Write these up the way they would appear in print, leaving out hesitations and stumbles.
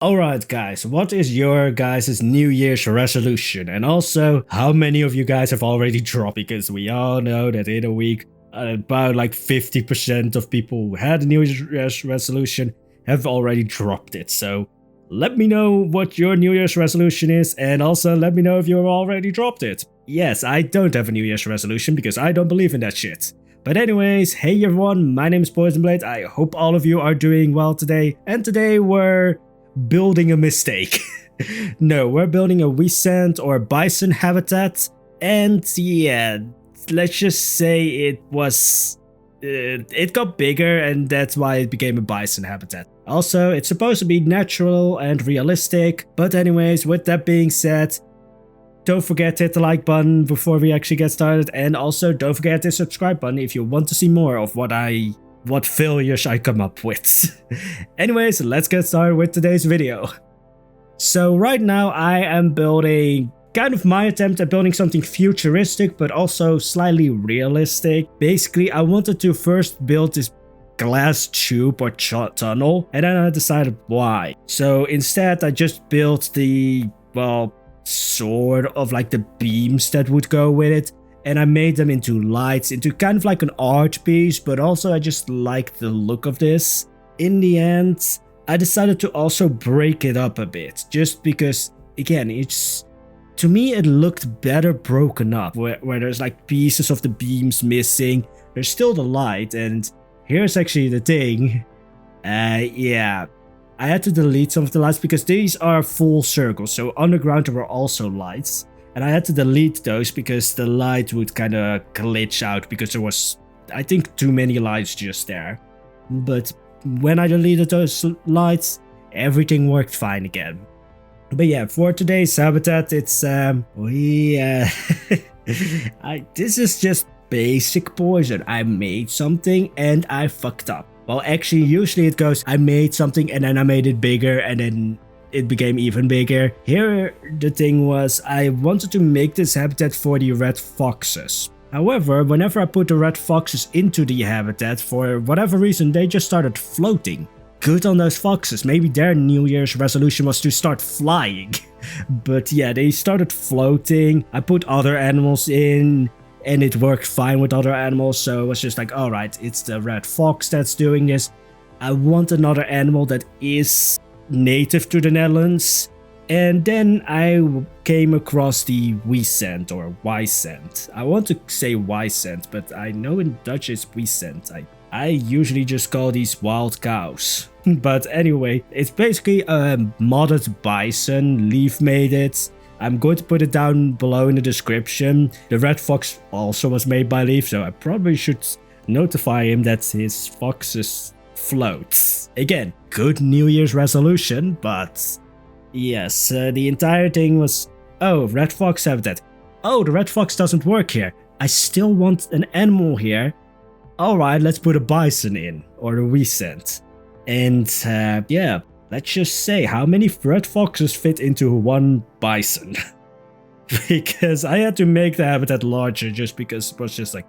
Alright guys, what is your guys' New Year's resolution? And also, how many of you guys have already dropped? Because we all know that in a week, about like 50% of people who had a New Year's resolution have already dropped it. So let me know what your New Year's resolution is, and also let me know if you've already dropped it. Yes, I don't have a New Year's resolution because I don't believe in that shit. But anyways, hey everyone, my name is Poisonblade. I hope all of you are doing well today. And today we're building a mistake. No, we're building a Wisent or bison habitat. And yeah, let's just say it got bigger and that's why it became a bison habitat. Also, it's supposed to be natural and realistic. But anyways, with that being said, don't forget to hit the like button before we actually get started, and also don't forget the subscribe button if you want to see more of what failures I come up with. Anyways, let's get started with today's video. So right now I am building kind of my attempt at building something futuristic but also slightly realistic. Basically, I wanted to first build this glass tube or tunnel, and then I decided why. So instead I just built the, well, sort of like the beams that would go with it, and I made them into lights, into kind of like an art piece, but also I just like the look of this. In the end, I decided to also break it up a bit, just because, again, to me it looked better broken up, where there's like pieces of the beams missing. There's still the light, and here's actually the thing. Yeah, I had to delete some of the lights because these are full circles, so underground there were also lights. And I had to delete those because the light would kind of glitch out because there was, I think, too many lights just there. But when I deleted those lights, everything worked fine again. But yeah, for today's habitat, it's, this is just basic poison. I made something and I fucked up. Well, actually, usually it goes, I made something and then I made it bigger and then it became even bigger. Here, the thing was, I wanted to make this habitat for the red foxes. However, whenever I put the red foxes into the habitat, for whatever reason, they just started floating. Good on those foxes. Maybe their New Year's resolution was to start flying. But yeah, they started floating. I put other animals in, and it worked fine with other animals, so it was just like, alright, it's the red fox that's doing this. I want another animal that is native to the Netherlands. And then I came across the Wisent or Wisent. I want to say Wisent, but I know in Dutch it's Wisent. I usually just call these wild cows. But anyway, it's basically a modded bison. Leaf made it. I'm going to put it down below in the description. The red fox also was made by Leaf, so I probably should notify him that his foxes floats. Again, good New Year's resolution, but yes, the entire thing was, oh, red fox habitat. Oh, the red fox doesn't work here. I still want an animal here. Alright, let's put a bison in, or a Wisent. And yeah, let's just say, how many red foxes fit into one bison? Because I had to make the habitat larger just because it was just like,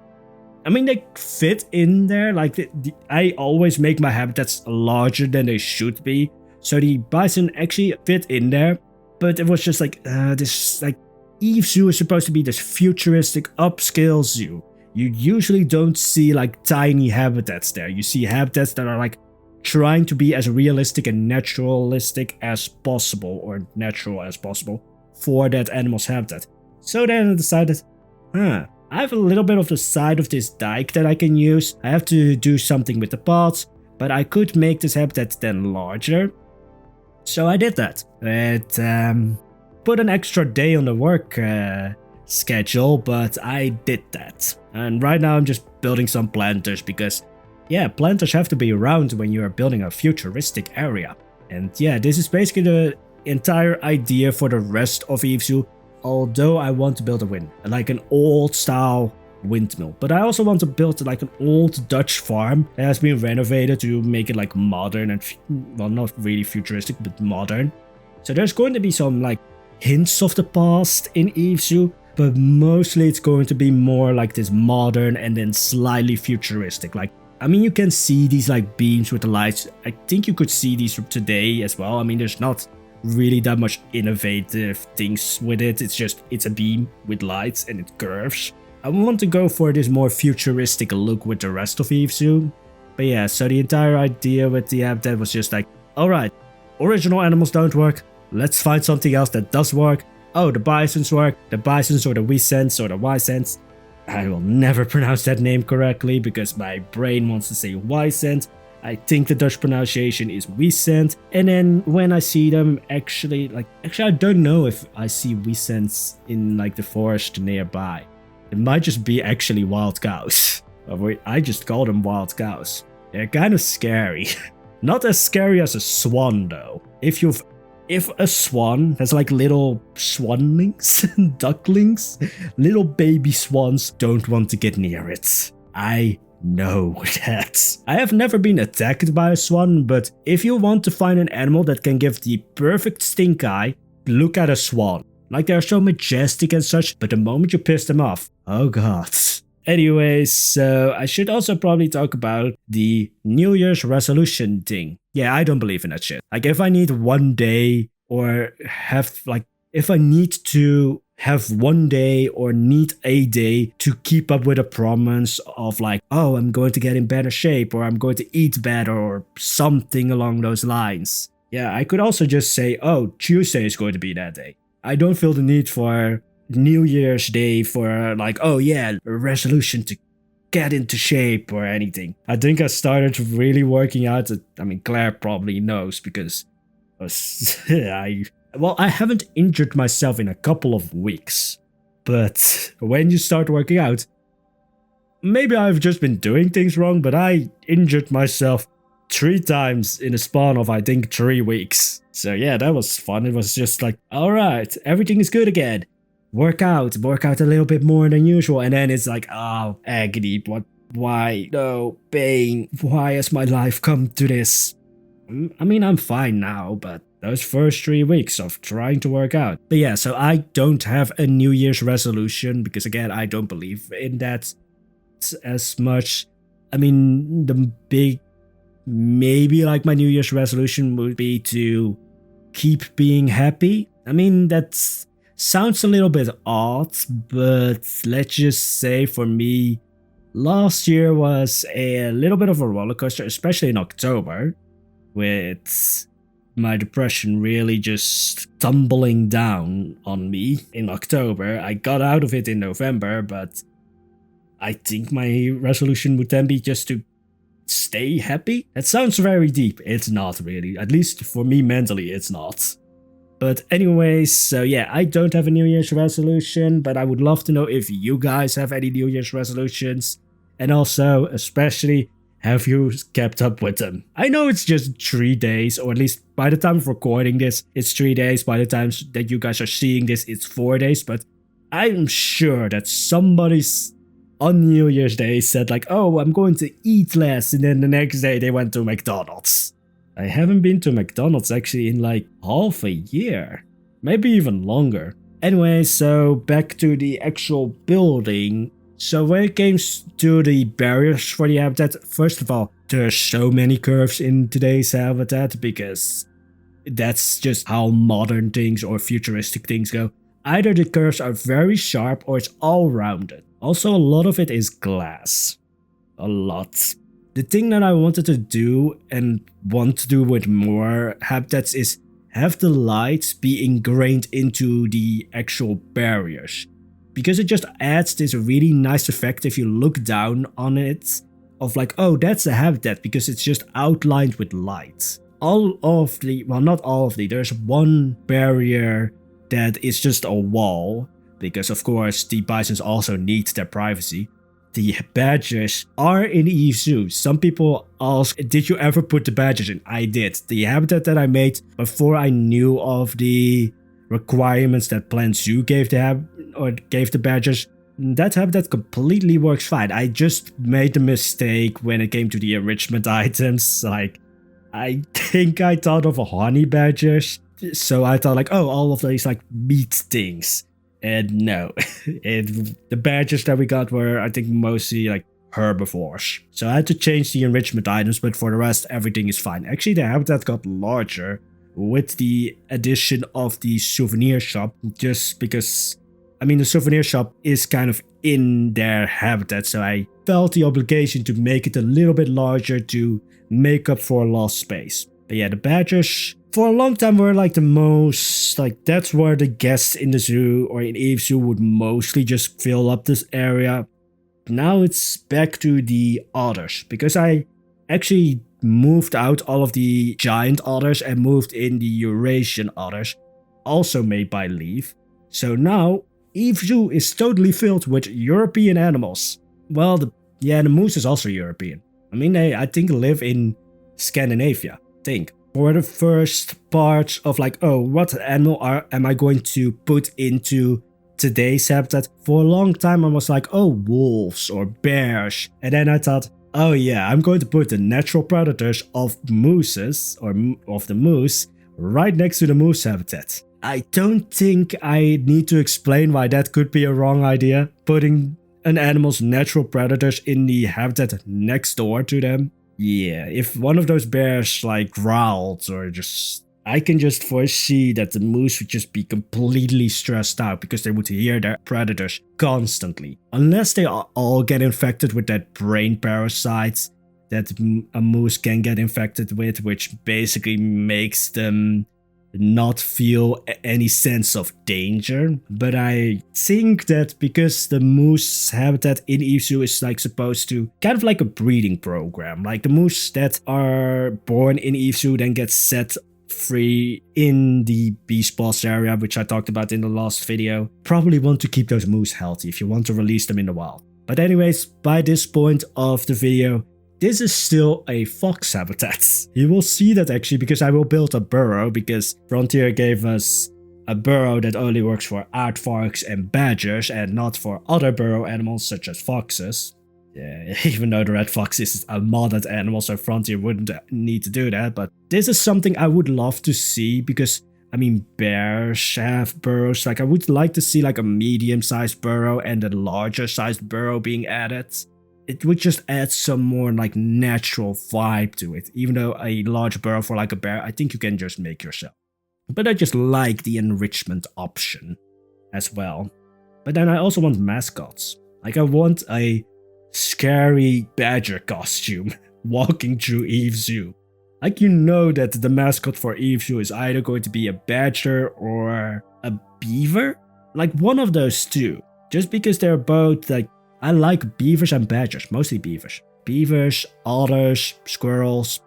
I mean, they fit in there. Like, I always make my habitats larger than they should be. So the bison actually fit in there. But it was just like, this, like, Eve Zoo is supposed to be this futuristic upscale zoo. You usually don't see, like, tiny habitats there. You see habitats that are, like, trying to be as realistic and naturalistic as possible, or natural as possible, for that animal's habitat. So then I decided, I have a little bit of the side of this dike that I can use. I have to do something with the pots, but I could make this habitat then larger. So I did that. It put an extra day on the work schedule, but I did that. And right now I'm just building some planters because, yeah, planters have to be around when you're building a futuristic area. And yeah, this is basically the entire idea for the rest of Eve Zoo. Although I want to build a like an old style windmill. But I also want to build like an old Dutch farm that has been renovated to make it like modern and, well, not really futuristic, but modern. So there's going to be some like hints of the past in Eve Zoo, but mostly it's going to be more like this modern and then slightly futuristic. Like I mean, you can see these like beams with the lights. I think you could see these from today as well. I mean, there's not really that much innovative things with it. It's a beam with lights and it curves. I want to go for this more futuristic look with the rest of Eve soon. But yeah, so the entire idea with the habitat was just like, alright, original animals don't work. Let's find something else that does work. Oh, the bisons work. The bisons or the Wisents or the Wisents. I will never pronounce that name correctly because my brain wants to say Wisent. I think the Dutch pronunciation is Wisent. And then when I see them, actually I don't know if I see Wisents in like the forest nearby. It might just be actually wild cows. I just call them wild cows. They're kind of scary. Not as scary as a swan though. If a swan has like little swanlings, ducklings, little baby swans don't want to get near it. I know that. I have never been attacked by a swan, but if you want to find an animal that can give the perfect stink eye, look at a swan. Like they're so majestic and such, but the moment you piss them off, oh god. Anyways, so I should also probably talk about the New Year's resolution thing. Yeah, I don't believe in that shit. Like if I need one day or if I need to have one day or need a day to keep up with a promise of like, oh, I'm going to get in better shape or I'm going to eat better or something along those lines. Yeah, I could also just say, oh, Tuesday is going to be that day. I don't feel the need for New Year's Day for like, oh yeah, a resolution to get into shape or anything. I think I started really working out. I mean, Claire probably knows because I haven't injured myself in a couple of weeks. But when you start working out, maybe I've just been doing things wrong, but I injured myself 3 times in a span of I think 3 weeks. So yeah, that was fun. It was just like, alright, everything is good again. Work out a little bit more than usual, and then it's like, oh, agony, why, no, pain, why has my life come to this? I mean, I'm fine now, but those first 3 weeks of trying to work out. But yeah, so I don't have a New Year's resolution, because again, I don't believe in that as much. I mean, maybe like my New Year's resolution would be to keep being happy. I mean, that's sounds a little bit odd, but let's just say for me, last year was a little bit of a roller coaster, especially in October, with my depression really just tumbling down on me in October. I got out of it in November, but I think my resolution would then be just to stay happy. That sounds very deep. It's not really. At least for me mentally, it's not. But anyways, so yeah, I don't have a New Year's resolution, but I would love to know if you guys have any New Year's resolutions. And also, especially, have you kept up with them? I know it's just 3 days, or at least by the time of recording this, it's 3 days. By the time that you guys are seeing this, it's 4 days. But I'm sure that somebody's on New Year's Day said like, oh, I'm going to eat less. And then the next day they went to McDonald's. I haven't been to McDonald's actually in like half a year, maybe even longer. Anyway, so back to the actual building. So when it comes to the barriers for the habitat, first of all, there's so many curves in today's habitat because that's just how modern things or futuristic things go. Either the curves are very sharp or it's all rounded. Also, a lot of it is glass. A lot. The thing that I wanted to do and want to do with more habitats is have the lights be ingrained into the actual barriers. Because it just adds this really nice effect if you look down on it of like, oh, that's a habitat because it's just outlined with lights. Not all of the, there's one barrier that is just a wall because of course the bisons also need their privacy. The badgers are in Eve Zoo. Some people ask, did you ever put the badgers in? I did. The habitat that I made before I knew of the requirements that Plant Zoo gave the badgers, that habitat completely works fine. I just made a mistake when it came to the enrichment items. Like, I think I thought of a honey badgers. So I thought like, oh, all of these like meat things. And no, the badges that we got were, I think, mostly like herbivores. So I had to change the enrichment items, but for the rest, everything is fine. Actually, the habitat got larger with the addition of the souvenir shop, just because, I mean, the souvenir shop is kind of in their habitat, so I felt the obligation to make it a little bit larger to make up for lost space. But yeah, the badgers, for a long time, were like the most, like, that's where the guests in the zoo or in Eve Zoo would mostly just fill up this area. Now it's back to the otters, because I actually moved out all of the giant otters and moved in the Eurasian otters, also made by Leaf. So now Eve Zoo is totally filled with European animals. Well, the moose is also European. I mean, they, I think, live in Scandinavia, I think. For the first part of like, oh, what animal am I going to put into today's habitat? For a long time I was like, oh, wolves or bears. And then I thought, oh yeah, I'm going to put the natural predators of mooses, or of the moose, right next to the moose habitat. I don't think I need to explain why that could be a wrong idea, putting an animal's natural predators in the habitat next door to them. Yeah, if one of those bears like growled or just... I can just foresee that the moose would just be completely stressed out because they would hear their predators constantly. Unless they all get infected with that brain parasite that a moose can get infected with, which basically makes them not feel any sense of danger. But I think that because the moose habitat in Eve Zoo is like supposed to kind of like a breeding program, like the moose that are born in Eve Zoo then get set free in the beast boss area, which I talked about in the last video. Probably want to keep those moose healthy if you want to release them in the wild. But anyways, by this point of the video, this is still a fox habitat. You will see that actually because I will build a burrow, because Frontier gave us a burrow that only works for aardvarks and badgers and not for other burrow animals such as foxes. Yeah, even though the red fox is a modded animal, so Frontier wouldn't need to do that. But this is something I would love to see because, I mean, bears have burrows. Like, I would like to see like a medium-sized burrow and a larger-sized burrow being added. It would just add some more like natural vibe to it. Even though a large burrow for like a bear, I think you can just make yourself. But I just like the enrichment option as well. But then I also want mascots. Like, I want a scary badger costume walking through Eve Zoo. Like, you know that the mascot for Eve Zoo is either going to be a badger or a beaver. Like, one of those two. Just because they're both like, I like beavers and badgers, mostly beavers. Beavers, otters, squirrels.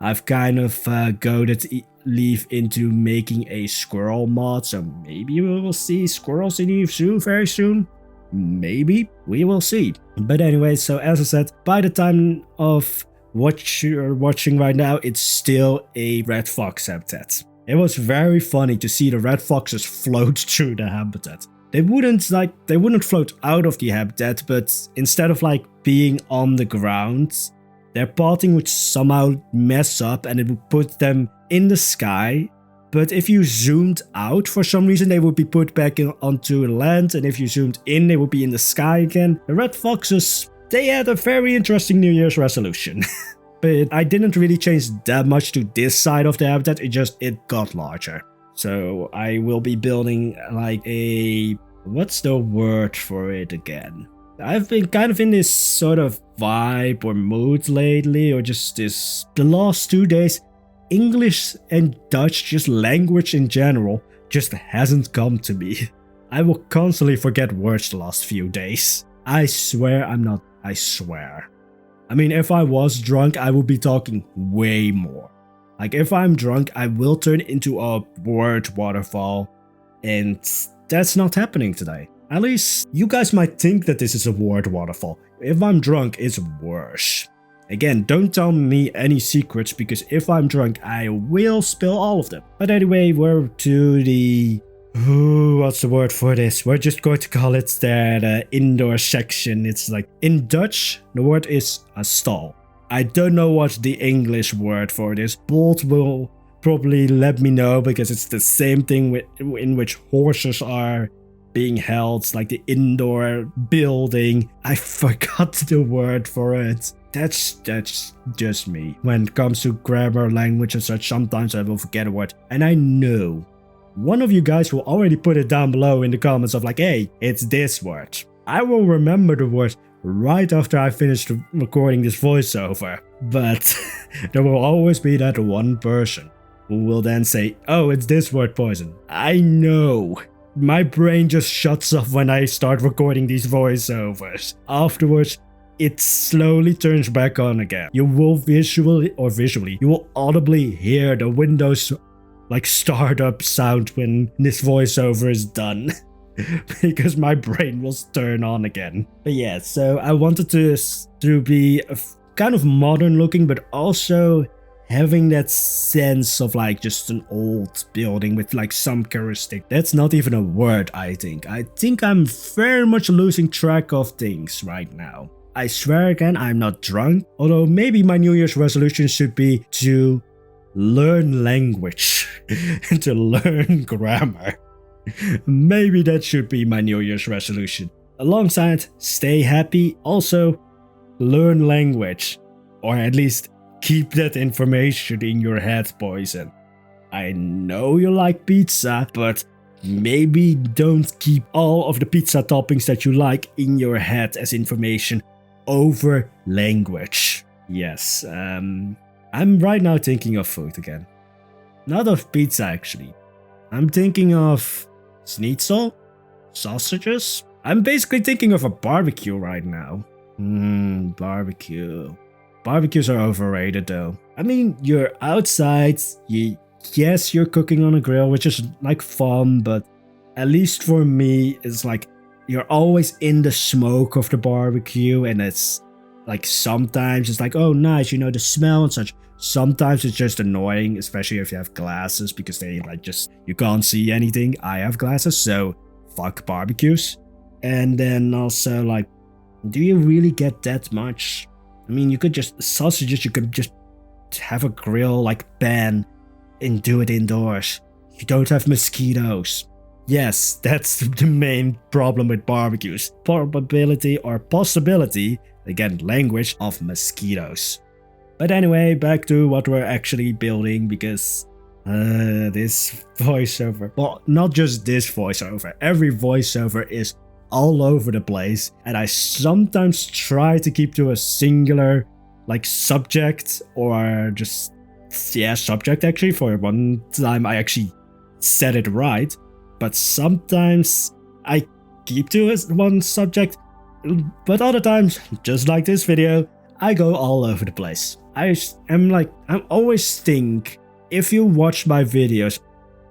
I've kind of goaded Leaf into making a squirrel mod, so maybe we will see squirrels in Eve Zoo very soon. Maybe, we will see. But anyway, so as I said, by the time of what you're watching right now, it's still a red fox habitat. It was very funny to see the red foxes float through the habitat. They wouldn't float out of the habitat, but instead of like being on the ground, their potting would somehow mess up and it would put them in the sky. But if you zoomed out, for some reason, they would be put back onto land. And if you zoomed in, they would be in the sky again. The red foxes, they had a very interesting New Year's resolution. But I didn't really change that much to this side of the habitat. It got larger. So I will be building like a... what's the word for it again? I've been kind of in this sort of vibe or mood lately, or just this... the last 2 days, English and Dutch, just language in general, just hasn't come to me. I will constantly forget words the last few days. I swear I'm not... I swear. I mean, if I was drunk, I would be talking way more. Like, if I'm drunk, I will turn into a word waterfall, and that's not happening today. At least, you guys might think that this is a word waterfall. If I'm drunk, it's worse. Again, don't tell me any secrets, because if I'm drunk, I will spill all of them. But anyway, we're to the... what's the word for this? We're just going to call it that indoor section. It's like, in Dutch, the word is a stall. I don't know what the English word for it is. Bolt will probably let me know, because it's the same thing in which horses are being held, like the indoor building. I forgot the word for it. That's just me. When it comes to grammar, language and such, sometimes I will forget a word. And I know one of you guys will already put it down below in the comments of like, hey, it's this word. I will remember the word right after I finish recording this voiceover. But there will always be that one person who will then say, oh, it's this word, poison. I know. My brain just shuts off when I start recording these voiceovers. Afterwards, it slowly turns back on again. You will visually, you will audibly hear the Windows like startup sound when this voiceover is done. Because my brain will turn on again. But yeah, so I wanted to be kind of modern looking, but also having that sense of like just an old building with like some characteristic. That's not even a word, I think. I think I'm very much losing track of things right now. I swear again, I'm not drunk. Although maybe my New Year's resolution should be to learn language and to learn grammar. Maybe that should be my New Year's resolution. Alongside, stay happy, also learn language. Or at least keep that information in your head, Poison. I know you like pizza, but maybe don't keep all of the pizza toppings that you like in your head as information over language. Yes, I'm right now thinking of food again. Not of pizza, actually. I'm thinking of schnitzel, sausages. I'm basically thinking of a barbecue right now. Barbecue. Barbecues are overrated though. I mean, you're outside, yes, you're cooking on a grill, which is like fun, but at least for me, it's like you're always in the smoke of the barbecue, and it's like sometimes it's like, oh nice, you know, the smell and such. Sometimes it's just annoying, especially if you have glasses, because they like just, you can't see anything. I have glasses, so fuck barbecues. And then also like, do you really get that much? I mean, you could just, sausages, you could just have a grill like pan and do it indoors. You don't have mosquitoes. Yes, that's the main problem with barbecues. Probability or possibility, again, language, of mosquitoes. But anyway, back to what we're actually building, because this voiceover, well, not just this voiceover, every voiceover is all over the place, and I sometimes try to keep to a singular like subject, or just, yeah, subject actually. For one time I actually said it right, but sometimes I keep to one subject, but other times, just like this video, I go all over the place. I always think, if you watch my videos,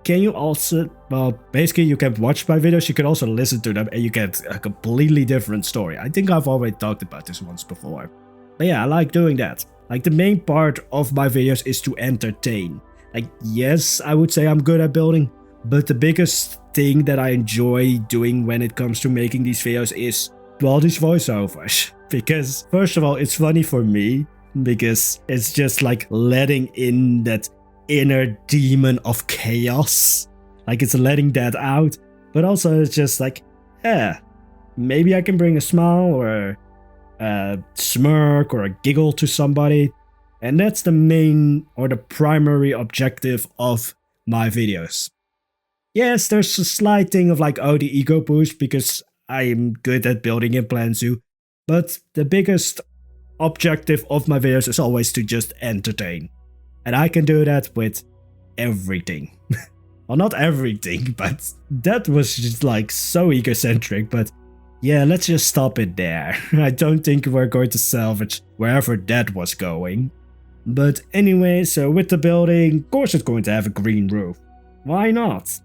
can you also, well, basically you can watch my videos, you can also listen to them, and you get a completely different story. I think I've already talked about this once before. But yeah, I like doing that. Like, the main part of my videos is to entertain. Like, yes, I would say I'm good at building, but the biggest thing that I enjoy doing when it comes to making these videos is, well, these voiceovers. Because, first of all, it's funny for me, because it's just like letting in that inner demon of chaos. Like, it's letting that out, but also it's just like, yeah, maybe I can bring a smile or a smirk or a giggle to somebody. And that's the main or the primary objective of my videos. Yes, there's a slight thing of like, oh, the ego boost, because I'm good at building in Plan Zoo, but the biggest objective of my videos is always to just entertain. And I can do that with everything. Well, not everything, but that was just like so egocentric, but yeah, let's just stop it there. I don't think we're going to salvage wherever that was going. But anyway, so with the building, of course it's going to have a green roof. Why not?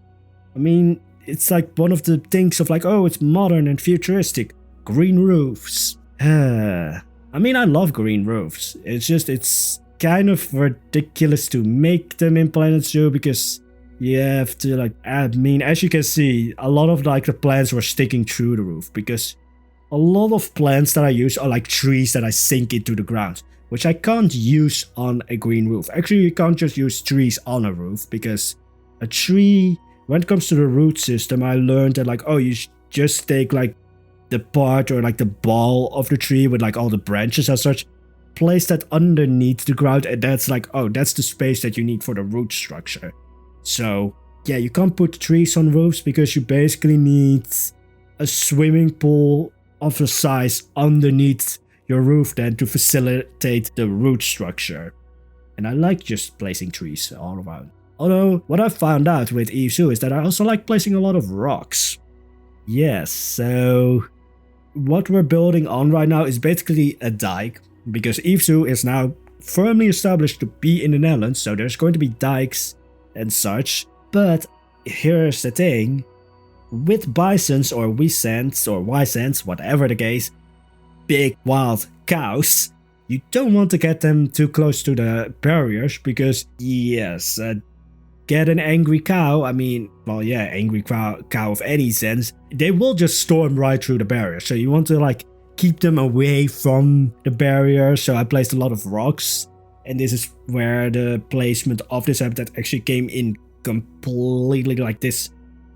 I mean, it's like one of the things of like, oh, it's modern and futuristic. Green roofs. I mean, I love green roofs. It's just, it's kind of ridiculous to make them in Planet Zoo, because you have to like, I mean, as you can see, a lot of like the plants were sticking through the roof, because a lot of plants that I use are like trees that I sink into the ground, which I can't use on a green roof. Actually, you can't just use trees on a roof, because a tree when it comes to the root system, I learned that like, oh, you just take like the part or like the ball of the tree with like all the branches as such, place that underneath the ground, and that's like, oh, that's the space that you need for the root structure. So yeah, you can't put trees on roofs because you basically need a swimming pool of a size underneath your roof then to facilitate the root structure. And I like just placing trees all around. Although, what I found out with Eve Zoo is that I also like placing a lot of rocks. Yes, so what we're building on right now is basically a dike, because Eve Zoo is now firmly established to be in the Netherlands, so there's going to be dikes and such. But here's the thing, with bisons or Wisents or Wisents, whatever the case, big wild cows, you don't want to get them too close to the barriers because, yes, get an angry cow, I mean, well, yeah, angry cow of any sense, they will just storm right through the barrier. So you want to like keep them away from the barrier. So I placed a lot of rocks, and this is where the placement of this habitat actually came in completely, like this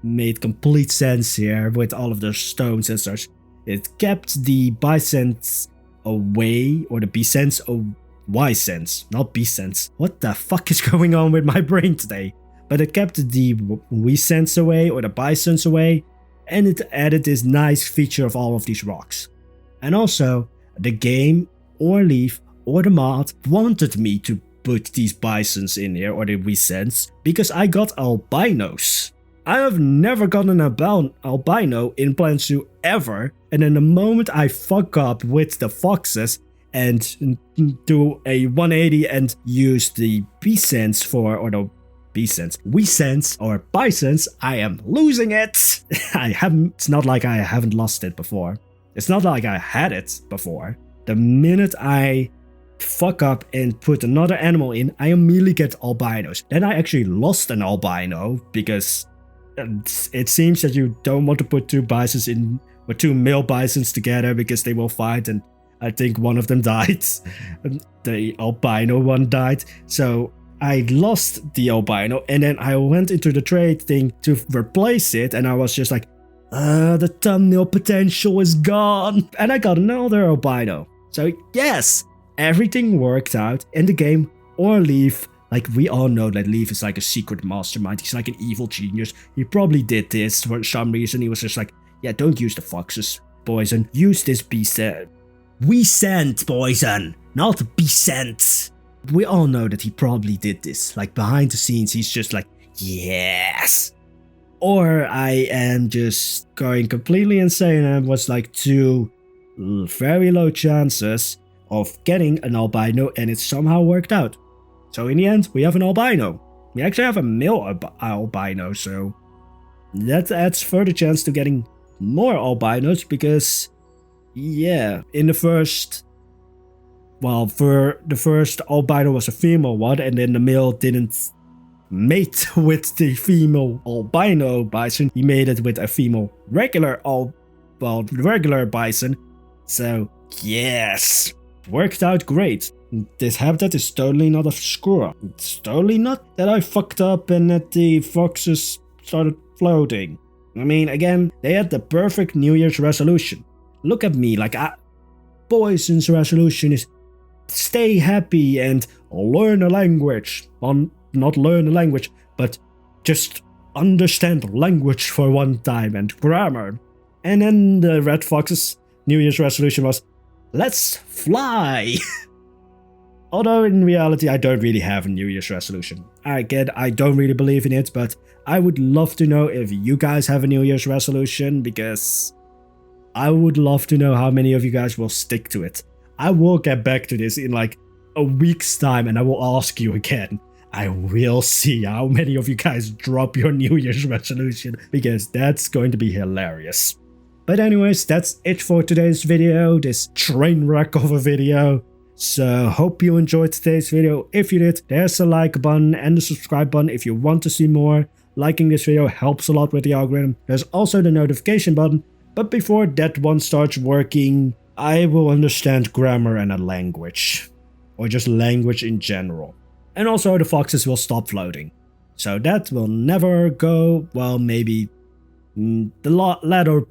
made complete sense here with all of the stones and such. It kept the bisons away, or the Bisons, Wisents, not Bisons. What the fuck is going on with my brain today? But it kept the Wisents away, or the bisons away, and it added this nice feature of all of these rocks. And also, the game, or Leaf, or the mod wanted me to put these bisons in here, or the Wisents, because I got albinos. I have never gotten an albino in Plant Zoo ever, and then the moment I fuck up with the foxes and do a 180 and use the Wisents or the Wisents or bisons, I am losing it. It's not like I haven't lost it before. It's not like I had it before. The minute I fuck up and put another animal in, I immediately get albinos. Then I actually lost an albino because it seems that you don't want to put two bisons in, or two male bisons together, because they will fight, and I think one of them died. The albino one died. So I lost the albino, and then I went into the trade thing to replace it, and I was just like, the thumbnail potential is gone. And I got another albino. So yes, everything worked out in the game, or Leaf. Like, we all know that Leaf is like a secret mastermind. He's like an evil genius. He probably did this for some reason. He was just like, yeah, don't use the foxes, poison. Use this Wisent poison, not Bisent. We all know that he probably did this. Like, behind the scenes, he's just like, yes. Or I am just going completely insane and was like two very low chances of getting an albino, and it somehow worked out. So in the end, we have an albino. We actually have a male albino, so that adds further chance to getting more albinos, because, yeah, in the first, well, for the first albino was a female one, and then the male didn't mate with the female albino bison. He mated with a female regular bison. So yes, worked out great. This habitat is totally not a screw up. It's totally not that I fucked up and that the foxes started floating. I mean, again, they had the perfect New Year's resolution. Look at me, like, Poison's resolution is stay happy and learn a language. Well, not learn a language, but just understand language for one time and grammar. And then the Red Fox's New Year's resolution was, let's fly. Although in reality, I don't really have a New Year's resolution. Again, I don't really believe in it, but I would love to know if you guys have a New Year's resolution, because I would love to know how many of you guys will stick to it. I will get back to this in like a week's time, and I will ask you again. I will see how many of you guys drop your New Year's resolution, because that's going to be hilarious. But anyways, that's it for today's video, this train wreck of a video. So hope you enjoyed today's video. If you did, there's a like button and the subscribe button if you want to see more. Liking this video helps a lot with the algorithm. There's also the notification button, but before that one starts working, I will understand grammar and a language, or just language in general. And also the foxes will stop floating. So that will never go. Well, maybe the ladder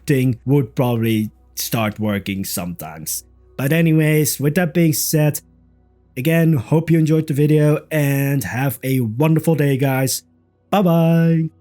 thing would probably start working sometimes. But anyways, with that being said, again, hope you enjoyed the video and have a wonderful day, guys. Bye bye.